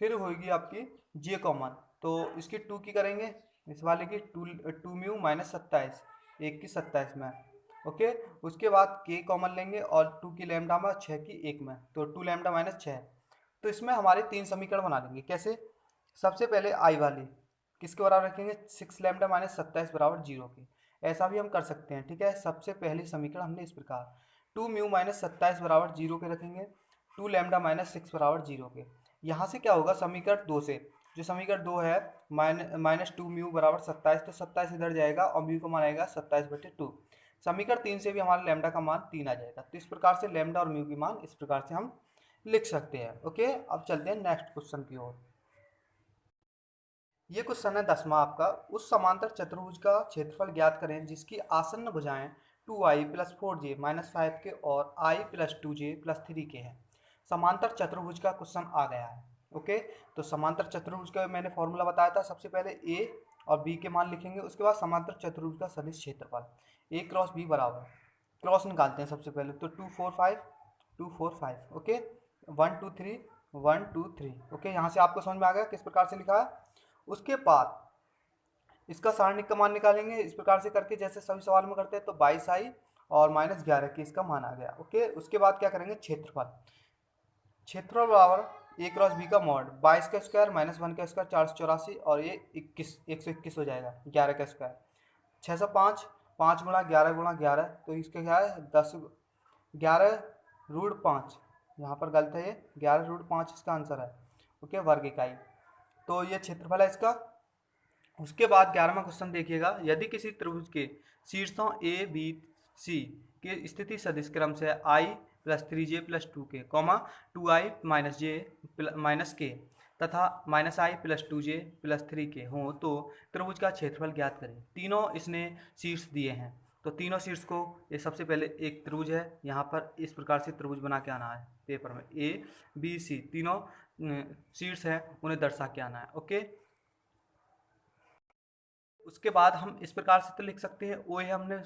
फिर होगी आपकी जे कॉमन, तो इसकी 2 की करेंगे, इस वाले की 2 म्यू माइनस 27, 1 की 27 में। ओके, उसके बाद के कॉमन लेंगे और 2 की लैम्डा में, 6 की 1 में, तो 2 लैम्डा माइनस 6। तो इसमें हमारे 3 समीकरण बना लेंगे। कैसे, सबसे पहले आई वाली किसके बराबर रखेंगे, 6 लैम्डा माइनस 27 बराबर 0 की, ऐसा भी हम कर सकते हैं, ठीक है। सबसे पहली समीकरण हमने इस प्रकार 2 म्यू माइनस 27 बराबर 0 के रखेंगे, 2 लैम्डा माइनस 6 बराबर 0 के। यहाँ से क्या होगा, समीकरण 2 से, जो समीकरण 2 है माइनस 2 म्यू बराबर 27, तो 27 इधर जाएगा और म्यू का मान आएगा 27/2। समीकरण 3 से भी हमारा लैम्डा का मान 3 आ जाएगा। तो इस प्रकार से लैम्डा और म्यू की मान इस प्रकार से हम लिख सकते हैं। ओके, अब चलते हैं नेक्स्ट क्वेश्चन की ओर। ये क्वेश्चन है 10वां आपका, उस समांतर चतुर्भुज का क्षेत्रफल ज्ञात करें जिसकी आसन्न भुजाएं 2i प्लस 4j माइनस 5 के और i प्लस 2j प्लस 3 के हैं। समांतर चतुर्भुज का क्वेश्चन आ गया है। ओके, तो समांतर चतुर्भुज का मैंने फॉर्मूला बताया था, सबसे पहले a और b के मान लिखेंगे, उसके बाद समांतर चतुर्भुज का सदिश क्षेत्रफल a क्रॉस b बराबर, क्रॉस निकालते हैं सबसे पहले, तो 2 4 5 2 4 5। ओके, 1 2 3 1 2 3। ओके, यहाँ से आपको समझ में आ गया किस प्रकार से लिखा है। उसके बाद इसका सारणिक का मान निकालेंगे, इस प्रकार से करके जैसे सभी सवाल में करते हैं, तो 22 आई और माइनस 11 की इसका मान आ गया। ओके, उसके बाद क्या करेंगे, क्षेत्रफल, क्षेत्रफल बराबर ए क्रॉस बी का मॉड 22 का स्क्वायर माइनस 1 का स्क्वायर 484 और ये 121 हो जाएगा 11 का स्क्वायर 605 5 गुणा 11 तो इसका क्या है 11√5 यहाँ पर गलत है ये 11√5 इसका आंसर है। ओके वर्ग इकाई। तो ये क्षेत्रफल है इसका। उसके बाद 11वां क्वेश्चन देखिएगा, यदि किसी त्रिभुज के शीर्षों ए बी सी के स्थिति सदिश क्रम से I plus 3j plus 2k comma 2i minus J minus K तथा minus I plus 2j plus 3k हो तो त्रिभुज का क्षेत्रफल ज्ञात करें। तीनों इसने शीर्ष दिए हैं, तो तीनों शीर्ष को ये सबसे पहले एक त्रिभुज है, यहाँ पर इस प्रकार से त्रिभुज बना के आना है पेपर में। ए बी सी तीनों शीर्ष हैं, उन्हें दर्शा के आना है। ओके, उसके बाद हम इस प्रकार से तो लिख सकते हैं, ओ ए हमने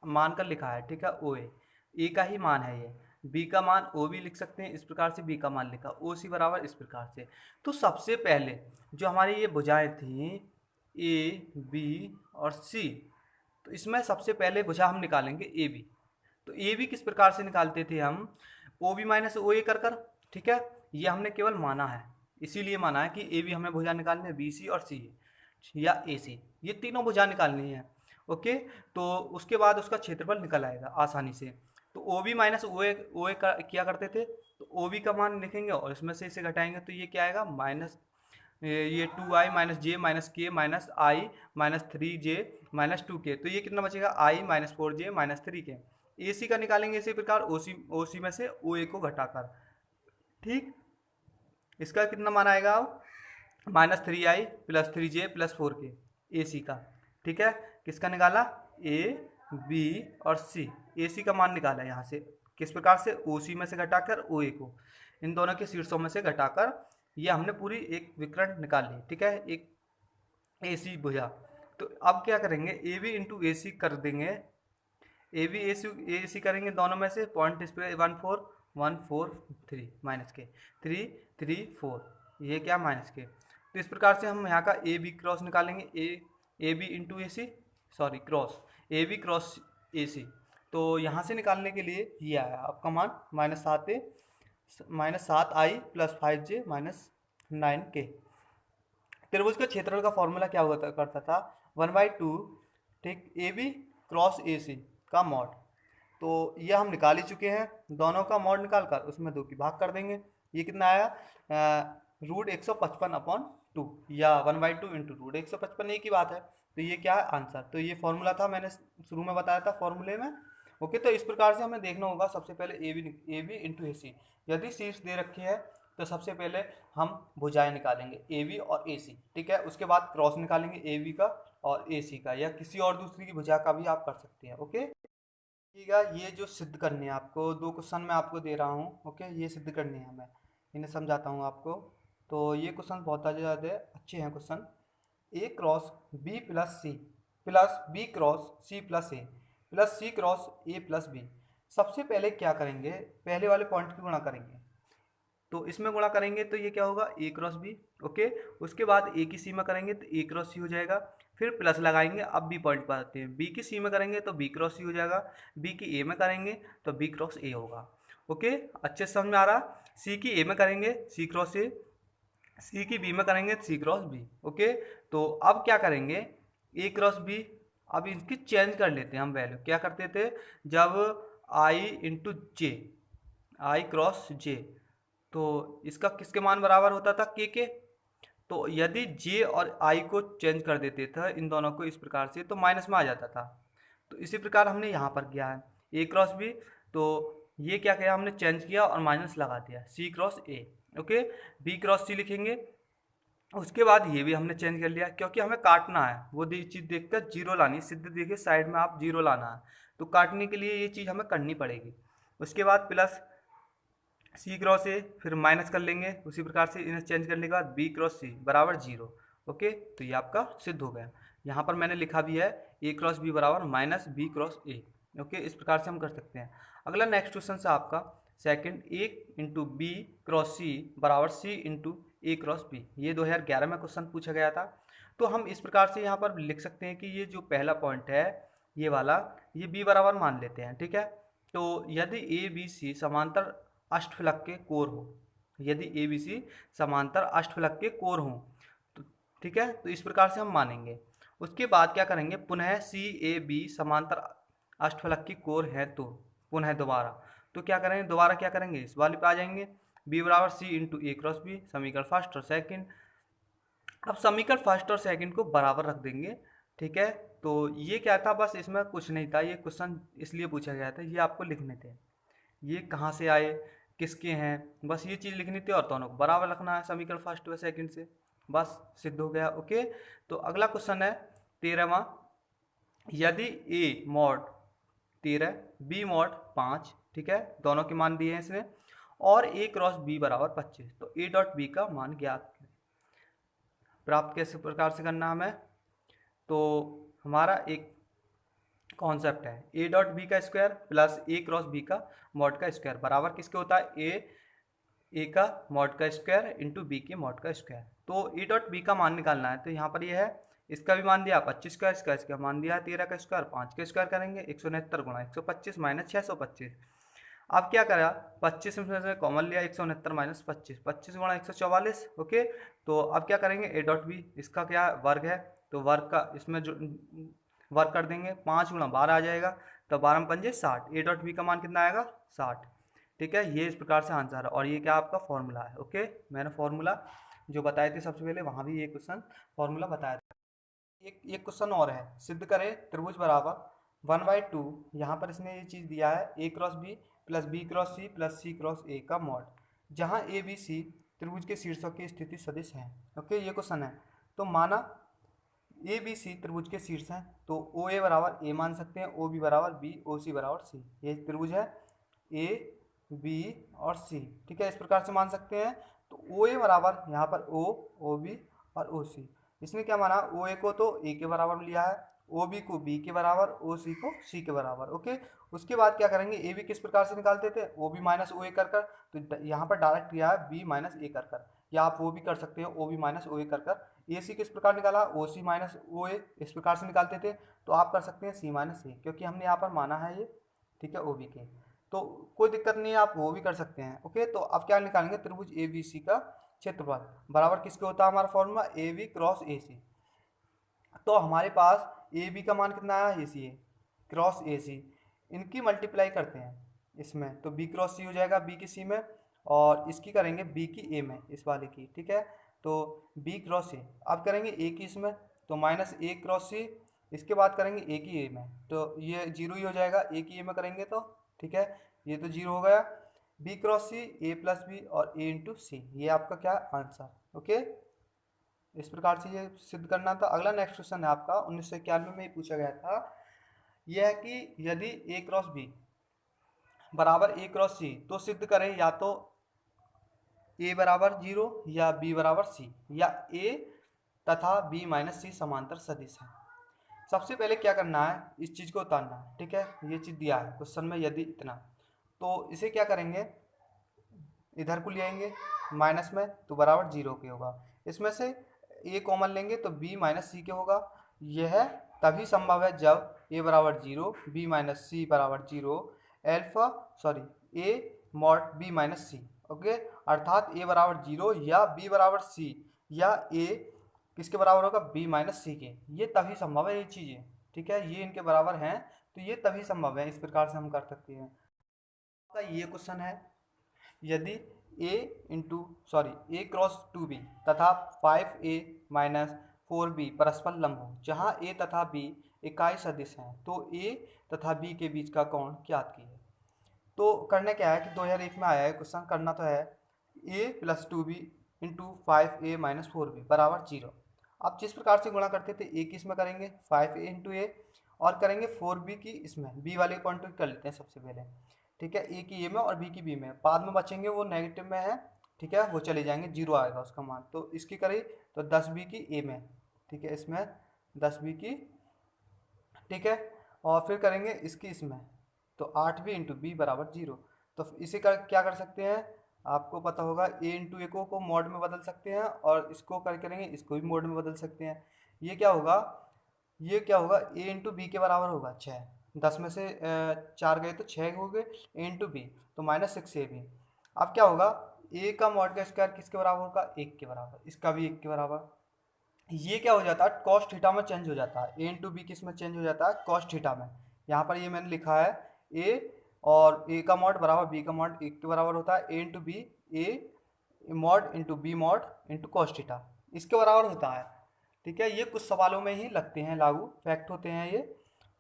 मान कर लिखा है, ठीक है, ओ ए का ही मान है ये। बी का मान ओ भी लिख सकते हैं, इस प्रकार से बी का मान लिखा, ओ सी बराबर इस प्रकार से। तो सबसे पहले जो हमारी ये भुजाएं थी ए बी और सी, तो इसमें सबसे पहले भुजा हम निकालेंगे ए बी। तो ए बी किस प्रकार से निकालते थे हम, ओ बी माइनस ओ ए कर, ठीक है, ये हमने केवल माना है, इसीलिए माना है कि ए बी हमें भुजा निकालनी है, बी सी और सी या ए सी, ये तीनों भुजा निकालनी है। ओके, तो उसके बाद उसका क्षेत्रफल निकल आएगा आसानी से। तो ओ बी माइनस ओ ए क्या करते थे, तो ओ बी का मान लिखेंगे और इसमें से इसे घटाएंगे तो ये क्या आएगा माइनस ये 2i माइनस जे माइनस के माइनस आई माइनस 3j माइनस 2k, तो ये कितना बचेगा i minus 4j minus 3k। ए सी का निकालेंगे इसी प्रकार ओ सी में से ओ ए को घटाकर, ठीक, इसका कितना मान आएगा minus 3i plus 3j plus 4k ए सी का, ठीक है। किसका निकाला, ए बी और सी, ए सी का मान निकाला यहाँ से किस प्रकार से, ओ सी में से घटाकर ओ ए को, इन दोनों के शीर्षों में से घटाकर ये हमने पूरी एक विकर्ण निकाल ली, ठीक है, एक ए सी भुजा। तो अब क्या करेंगे, ए बी इंटू ए सी कर देंगे, ए बी ए सी करेंगे दोनों में से, पॉइंट इस पर 143 माइनस के 334, ये क्या माइनस के। तो इस प्रकार से हम यहाँ का ए बी क्रॉस निकालेंगे, A B into A C sorry cross A B cross A C. तो यहाँ से निकालने के लिए ये आया आपका मान -7i plus 5j minus 9k। त्रिभुज के क्षेत्रफल का फॉर्मूला क्या हुआ करता था, 1/2, ठीक, ए बी क्रॉस ए सी का मॉड। तो यह हम निकाल ही चुके हैं, दोनों का मॉड निकाल कर उसमें 2 की भाग कर देंगे। ये कितना आया √155/2 या 1/2 इंटू √155, एक ही बात है। तो ये क्या है आंसर। तो ये फॉर्मूला था, मैंने शुरू में बताया था फॉर्मूले में। ओके, तो इस प्रकार से हमें देखना होगा सबसे पहले ए बी इंटू ए सी, यदि शीर्ष दे रखे हैं तो सबसे पहले हम भुजाएं निकालेंगे ए बी और ए सी, ठीक है। उसके बाद क्रॉस निकालेंगे ए बी का और ए सी का, या किसी और दूसरी की भुजा का भी आप कर सकते हैं। ओके, ठीक है, ये जो सिद्ध करनी है आपको, 2 क्वेश्चन मैं आपको दे रहा हूँ। ओके, ये सिद्ध करनी है, मैं इन्हें समझाता हूँ आपको। तो ये क्वेश्चन बहुत ज़्यादा अच्छे हैं question. A cross B plus C plus B cross C plus A plus C cross A plus B. सबसे पहले क्या करेंगे, पहले वाले पॉइंट की गुणा करेंगे, तो इसमें गुणा करेंगे तो ये क्या होगा ए क्रॉस बी। ओके, उसके बाद ए की सी में करेंगे तो ए क्रॉस सी हो जाएगा, फिर प्लस लगाएंगे, अब बी पॉइंट पर आते हैं, बी की सी में करेंगे तो बी क्रॉस सी हो जाएगा, बी की ए में करेंगे तो बी क्रॉस ए होगा। ओके, अच्छे से समझ में आ रहा। सी की ए में करेंगे सी क्रॉस ए, सी की बी में करेंगे सी क्रॉस बी। ओके, तो अब क्या करेंगे ए क्रॉस बी, अब इसकी चेंज कर लेते हैं हम वैल्यू। क्या करते थे, जब आई इंटू जे आई क्रॉस जे, तो इसका किसके मान बराबर होता था के। तो यदि जे और आई को चेंज कर देते थे इन दोनों को इस प्रकार से, तो माइनस में आ जाता था। तो इसी प्रकार हमने यहाँ पर किया है ए क्रॉस बी, तो ये क्या किया हमने चेंज किया और माइनस लगा दिया C cross A. Okay, B cross C लिखेंगे, उसके बाद ये भी हमने चेंज कर लिया क्योंकि हमें काटना है, वो चीज़ देखकर जीरो लानी, सिद्ध देखिए साइड में आप जीरो लाना है, तो काटने के लिए ये चीज़ हमें करनी पड़ेगी। उसके बाद प्लस सी क्रॉस ए, फिर माइनस कर लेंगे, उसी प्रकार से इन्हें चेंज करने के बाद बी क्रॉस सी बराबर 0। ओके, तो ये आपका सिद्ध हो गया। यहाँ पर मैंने लिखा भी है ए क्रॉस बी बराबर minus B cross A. Okay, इस प्रकार से हम कर सकते हैं। अगला नेक्स्ट क्वेश्चन से आपका सेकंड, ए इंटू बी क्रॉस सी बराबर सी इंटू ए क्रॉस बी। ये 2011 में क्वेश्चन पूछा गया था। तो हम इस प्रकार से यहाँ पर लिख सकते हैं कि ये जो पहला पॉइंट है ये वाला, ये बी बराबर मान लेते हैं, ठीक है। तो यदि ए बी सी समांतर अष्टफलक के कोर हो, यदि ए बी सी समांतर अष्टफलक के कोर हों तो ठीक है, तो इस प्रकार से हम मानेंगे। उसके बाद क्या करेंगे, पुनः सी ए बी समांतर अष्टफलक की कोर है तो पुनः दोबारा, तो क्या करेंगे, दोबारा क्या करेंगे, इस वाले पे आ जाएंगे, बी बराबर सी इंटू ए क्रॉस बी, समीकरण फर्स्ट और सेकंड। अब समीकरण फर्स्ट और सेकंड को बराबर रख देंगे, ठीक है। तो ये क्या था, बस इसमें कुछ नहीं था, ये क्वेश्चन इसलिए पूछा गया था, ये आपको लिखने थे, ये कहाँ से आए, किसके हैं, बस ये चीज़ लिखनी थी और दोनों को बराबर रखना है समीकरण फर्स्ट व सेकंड से, बस सिद्ध हो गया। ओके, तो अगला क्वेश्चन है 13वां, यदि ए मॉड 13 बी मॉड 5, ठीक है, दोनों के मान दिए हैं इसने, और ए क्रॉस बी बराबर 25, तो ए डॉट बी का मान ज्ञात करें। प्राप्त कैसे प्रकार से करना हमें, तो हमारा एक कॉन्सेप्ट है ए डॉट बी का स्क्वायर प्लस ए क्रॉस बी का मॉड का स्क्वायर बराबर किसके होता है, ए का मॉड का स्क्वायर इंटू बी के मॉड का स्क्वायर। तो ए डॉट बी का मान निकालना है, तो यहाँ पर ये है, इसका भी मान दिया 25 का, इसका मान दिया 13 का स्क्वायर, 5 का स्क्वायर करेंगे 169 गुणा 125 माइनस 625। अब क्या करा, 25 में से कॉमन लिया, 169 माइनस 25, 25 गुणा 144। ओके, तो अब क्या करेंगे, ए डॉट बी इसका क्या वर्ग है, तो वर्ग का इसमें जो वर्क कर देंगे, 5 गुणा 12 आ जाएगा, तो 12 पंजे 60, ए डॉट बी का मान कितना आएगा 60, ठीक है। ये इस प्रकार से आंसर है, और ये क्या आपका फॉर्मूला है। ओके, मैंने फॉर्मूला जो बताए थे सबसे पहले, वहाँ भी ये क्वेश्चन फॉर्मूला बताया था। एक क्वेश्चन और है, सिद्ध करें त्रिभुज बराबर 1/2, यहाँ पर इसने ये चीज़ दिया है, A cross B plus B cross C plus C cross A का मॉड, जहाँ ए बी सी त्रिभुज के शीर्षों की स्थिति सदिश हैं। ओके, ये क्वेश्चन है, तो माना ए बी सी त्रिभुज के शीर्ष हैं, तो ओ ए बराबर ए मान सकते हैं, ओ बी बराबर बी, ओ सी बराबर सी, ये त्रिभुज है ए बी और सी, ठीक है, इस प्रकार से मान सकते हैं। तो ओ ए बराबर यहाँ पर ओ बी और ओ सी, इसने क्या माना, ओ ए को तो ए के बराबर लिया है, ओ बी को बी के बराबर, ओ सी को सी के बराबर। ओके, उसके बाद क्या करेंगे, ए बी किस प्रकार से निकालते थे, ओ बी माइनस ओ ए कर कर, तो यहाँ पर डायरेक्ट किया है बी माइनस ए कर कर, या आप वो भी कर सकते हो, ओ बी माइनस ओ ए कर कर। ए सी किस प्रकार निकाला, ओ सी माइनस ओ ए, इस प्रकार से निकालते थे, तो आप कर सकते हैं सी माइनस ए, क्योंकि हमने यहाँ पर माना है ये, ठीक है, ओ बी के, तो कोई दिक्कत नहीं है, आप वो भी कर सकते हैं। ओके, तो अब क्या निकालेंगे, त्रिभुज ए बी सी का क्षेत्रफल बराबर किसके होता है, हमारा formula A B cross A C. तो हमारे पास ए बी का मान कितना आया, ए सी क्रॉस ए सी, इनकी मल्टीप्लाई करते हैं इसमें, तो बी क्रॉस सी हो जाएगा बी की सी में, और इसकी करेंगे बी की ए में, इस वाले की, ठीक है, तो बी क्रॉस सी। अब करेंगे ए की इसमें, तो माइनस ए क्रॉस सी, इसके बाद करेंगे ए की ए में, तो ये जीरो ही हो जाएगा, ए की ए में करेंगे तो, ठीक है, ये तो जीरो हो गया, बी क्रॉस सी ए प्लस बी और ए इंटू सी, ये आपका क्या आंसर। ओके, इस प्रकार से ये सिद्ध करना था। अगला नेक्स्ट क्वेश्चन है आपका 1991 में ही पूछा गया था, यह है कि यदि ए क्रॉस बी बराबर ए क्रॉस सी, तो सिद्ध करें या तो ए बराबर 0 या बी बराबर सी, या ए तथा बी माइनस सी समांतर सदिश है। सबसे पहले क्या करना है, इस चीज़ को उतारना है, ठीक है, ये चीज़ दिया है क्वेश्चन में, यदि इतना, तो इसे क्या करेंगे, इधर को ले आएंगे माइनस में, तो बराबर 0 के होगा, इसमें से ए कॉमन लेंगे तो बी माइनस सी के होगा। यह तभी संभव है जब ए बराबर 0 बी माइनस सी बराबर 0, एल्फा सॉरी ए मॉड बी माइनस सी। ओके, अर्थात ए बराबर 0 या बी बराबर सी, या ए किसके बराबर होगा, बी माइनस सी के, ये तभी संभव है ये चीज़ें, ठीक है, ये इनके बराबर हैं, तो ये तभी संभव है, इस प्रकार से हम कर सकते हैं। आपका ये क्वेश्चन है, यदि ए क्रॉस 2b तथा 5a माइनस 4b परस्पर लंब हो, जहाँ a तथा b इकाई सदिश हैं, तो a तथा b के बीच का कोण ज्ञात कीजिए। तो करने क्या है कि 2001 में आया है क्वेश्चन, करना तो है a plus 2b into 5a minus 4b बराबर 0। अब जिस प्रकार से गुणा करते थे, a की इसमें करेंगे 5a इंटू ए, और करेंगे 4b की इसमें, b वाले पॉइंट को कर लेते हैं सबसे पहले, ठीक है, ए की ए में और बी की बी में, बाद में बचेंगे वो नेगेटिव में है, ठीक है, वो चले जाएंगे, 0 आएगा उसका मान, तो इसकी करें तो 10b की ए में, ठीक है, इसमें 10b की, ठीक है, और फिर करेंगे इसकी इसमें, तो 8b इंटू बी बराबर 0। तो इसे क्या कर सकते हैं, आपको पता होगा, ए इंटू ए को मोड में बदल सकते हैं, और इसको करेंगे इसको भी मोड में बदल सकते हैं। ये क्या होगा, ए इंटू बी के बराबर होगा 6, 10 में से 4 गए तो 6 हो गए, ए इंटू बी, तो माइनस 6 ए बी। अब क्या होगा, ए का मॉड का स्क्वायर किसके बराबर होगा, 1 के बराबर, इसका भी 1 के बराबर। ये क्या हो जाता है, कॉस थीटा में चेंज हो जाता है, ए इंटू बी किस में चेंज हो जाता है, कॉस थीटा में। यहाँ पर ये मैंने लिखा है ए, और ए का मॉड बराबर बी का मॉड 1 के बराबर होता है, A into B, A mod into B mod into cos theta इसके बराबर होता है। ठीक है, ये कुछ सवालों में ही लगते हैं लागू, फैक्ट होते हैं ये।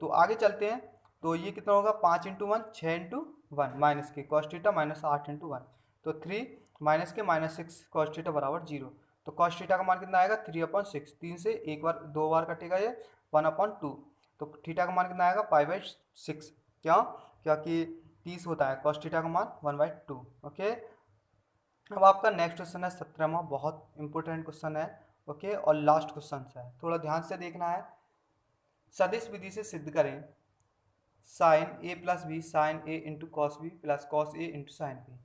तो आगे चलते हैं, तो ये कितना होगा, 5 इंटू 1 6 इंटू 1 माइनस के कॉस थीटा माइनस 8 इंटू 1, तो 3 माइनस के माइनस 6 कॉस थीटा बराबर 0। तो कॉस थीटा का मान कितना आएगा, 3/6, 3 से एक बार 2 बार कटेगा ये, 1/2। तो थीटा का मान कितना आएगा, 5/6। क्यों, क्योंकि 30 होता है कॉस थीटा का मान 1/2। ओके, अब आपका नेक्स्ट क्वेश्चन है 17वां, बहुत इंपॉर्टेंट क्वेश्चन है। ओके, और लास्ट क्वेश्चन है, थोड़ा ध्यान से देखना है। सदिश विधि से सिद्ध करें sine A plus B sine A into cos B plus cos A into sine B.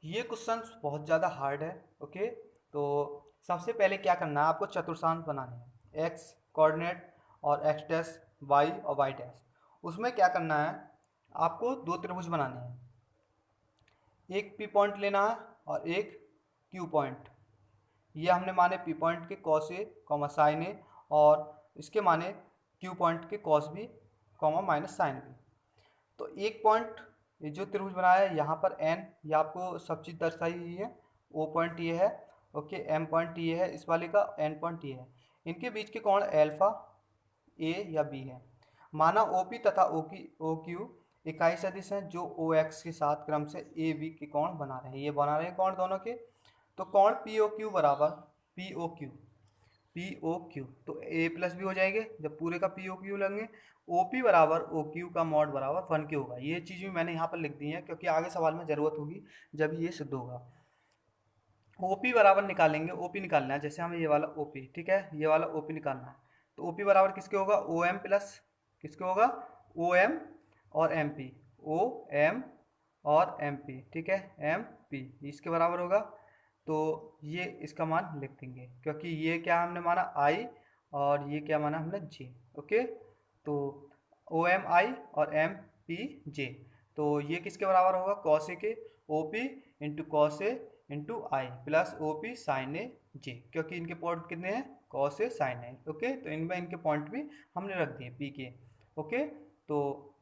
ये क्वेश्चन बहुत ज़्यादा हार्ड है। ओके, तो सबसे पहले क्या करना है, आपको चतुर्थांश बनाने हैं, एक्स कोऑर्डिनेट और एक्स डैश वाई और वाई डैश। उसमें क्या करना है, आपको दो त्रिभुज बनाने हैं, एक पी पॉइंट लेना है और एक क्यू पॉइंट। ये हमने माने पी पॉइंट के cos A comma sine A, और इसके माने क्यू पॉइंट के cos B comma minus sine B. तो एक पॉइंट, ये जो त्रिभुज बनाया है यहाँ पर एन, ये आपको सब चीज़ दर्शाई हुई है, ओ पॉइंट ये है, ओके, एम पॉइंट ये है, इस वाले का एन पॉइंट ये है। इनके बीच के कोण एल्फा ए या बी है। माना ओ पी तथा ओ क्यू इकाई सदिश हैं जो ओ एक्स के साथ क्रम से ए बी के कोण बना रहे हैं, ये बना रहे हैं कोण दोनों के। तो कोण पी ओ क्यू बराबर P O Q, P O Q, तो ए प्लस बी हो जाएंगे जब पूरे का पी ओ क्यू लेंगे। ओ पी बराबर ओ क्यू का मॉड बराबर 1 के होगा। ये चीज़ भी मैंने यहाँ पर लिख दी है क्योंकि आगे सवाल में ज़रूरत होगी जब ये सिद्ध होगा। ओ पी बराबर निकालेंगे, ओ पी निकालना है, जैसे हमें ये वाला ओ पी, ठीक है, ये वाला ओ पी निकालना है। तो ओ पी बराबर किसके होगा, ओ एम प्लस किसके होगा, ओ एम और एम पी, ओ एम और एम पी, ठीक है, एम पी इसके बराबर होगा। तो ये इसका मान लिख देंगे क्योंकि ये क्या हमने माना आई, और ये क्या माना हमने जे। ओके, तो ओ एम आई और एम पी जे, तो ये किसके बराबर होगा, कॉस ए के, O P into cos A into I plus O P sign ए जे, क्योंकि इनके पॉइंट कितने हैं, cos A sign A. Okay, तो इनमें इनके पॉइंट भी हमने रख दिए पी के। ओके, तो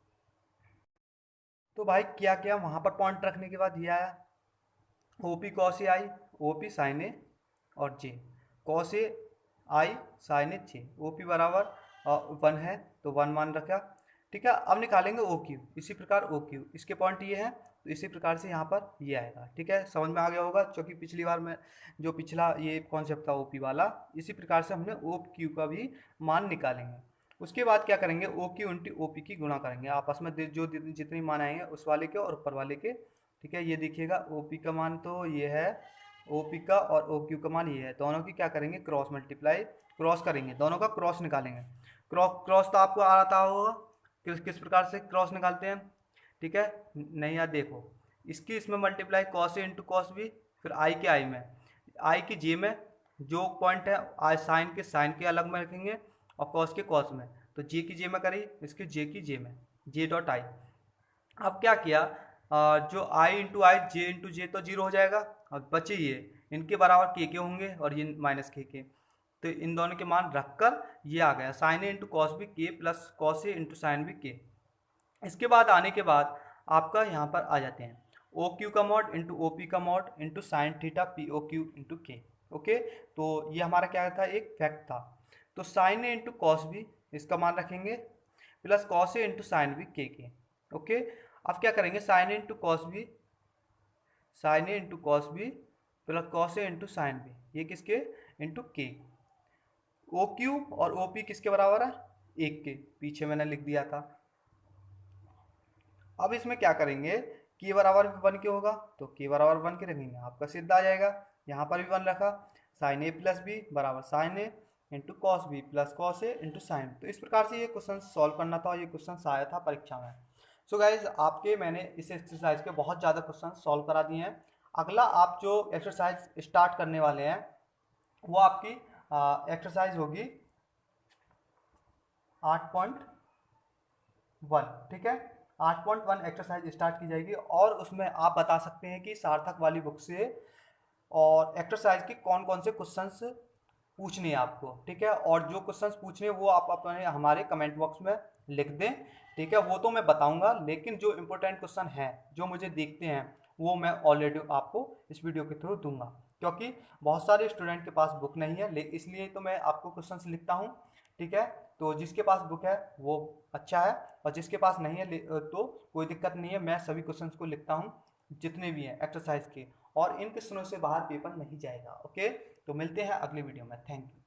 भाई क्या क्या वहाँ पर पॉइंट रखने के बाद ये आया, O P cos A I, O P sign A और जे, cos A I sign A J, O P बराबर 1 है तो 1 मान रखा। ठीक है, अब निकालेंगे ओ क्यू, इसी प्रकार ओ क्यू, इसके पॉइंट ये है तो इसी प्रकार से यहाँ पर ये आएगा। ठीक है, समझ में आ गया होगा, क्योंकि पिछली बार में जो पिछला ये कॉन्सेप्ट था ओ पी वाला, इसी प्रकार से हमने ओ क्यू का भी मान निकालेंगे। उसके बाद क्या करेंगे, O Q into O P की गुणा करेंगे आपस में, जो जितनी मान आएंगे उस वाले के और ऊपर वाले के। ठीक है, ये देखिएगा ओ पी का मान तो ये है, ओ पी का और ओ क्यू का मान ये है, दोनों की क्या करेंगे, क्रॉस मल्टीप्लाई, क्रॉस करेंगे, दोनों का क्रॉस निकालेंगे। क्रॉस तो आपको आता होगा, किस प्रकार से क्रॉस निकालते हैं। ठीक है, नहीं यार देखो, इसकी इसमें multiply cos A into cos B, फिर आई के आई में, आई की जे में, जो पॉइंट है आई साइन के अलग में रखेंगे और कॉस के कॉस में, तो जे की जे में करी, इसके जे की जे में, जे डॉट आई। अब क्या किया, जो आई इंटू आई जे इंटू जे तो जीरो हो जाएगा, और बचे ये इनके बराबर के होंगे और ये माइनस के, तो इन दोनों के मान रखकर ये आ गया sign A into cos B के plus cos A into sine B के। इसके बाद आने के बाद आपका यहाँ पर आ जाते हैं ओ क्यू का मॉड इंटू ओ पी का mod into sine theta P O Q into K. Okay, तो ये हमारा क्या था, एक फैक्ट था। तो sine A into cos B इसका मान रखेंगे plus cos A into sine B के। ओके, अब क्या करेंगे, sine A into cos B, sine A into cos B plus cos A into sine B, ये किसके इंटू के। ओ क्यू और ओ पी किसके बराबर है, 1 के, पीछे मैंने लिख दिया था। अब इसमें क्या करेंगे, के बराबर भी 1 के होगा तो के बराबर 1 के रखेंगे, आपका सिद्ध आ जाएगा। यहाँ पर भी 1 रखा, साइन ए प्लस बी बराबर sine A into cos B plus cos A into sine. तो इस प्रकार से ये क्वेश्चन सॉल्व करना था, ये क्वेश्चन आया था परीक्षा में। सो गाइज, आपके मैंने इस एक्सरसाइज के बहुत ज़्यादा क्वेश्चन सॉल्व करा दिए हैं। अगला आप जो एक्सरसाइज स्टार्ट करने वाले हैं वो आपकी एक्सरसाइज होगी 8.1। ठीक है, 8.1 एक्सरसाइज स्टार्ट की जाएगी और उसमें आप बता सकते हैं कि सार्थक वाली बुक से और एक्सरसाइज के कौन कौन से क्वेश्चंस पूछने हैं आपको, ठीक है। और जो क्वेश्चंस पूछने हैं वो आप अपने हमारे कमेंट बॉक्स में लिख दें, ठीक है। वो तो मैं बताऊंगा, लेकिन जो इंपॉर्टेंट क्वेश्चन हैं जो मुझे देखते हैं वो मैं ऑलरेडी आपको इस वीडियो के थ्रू दूंगा, क्योंकि बहुत सारे स्टूडेंट के पास बुक नहीं है, इसलिए तो मैं आपको क्वेश्चंस लिखता हूँ, ठीक है। तो जिसके पास बुक है वो अच्छा है, और जिसके पास नहीं है तो कोई दिक्कत नहीं है, मैं सभी क्वेश्चंस को लिखता हूँ जितने भी हैं एक्सरसाइज के, और इन क्वेश्चनों से बाहर पेपर नहीं जाएगा। ओके, तो मिलते हैं अगले वीडियो में। Thank you.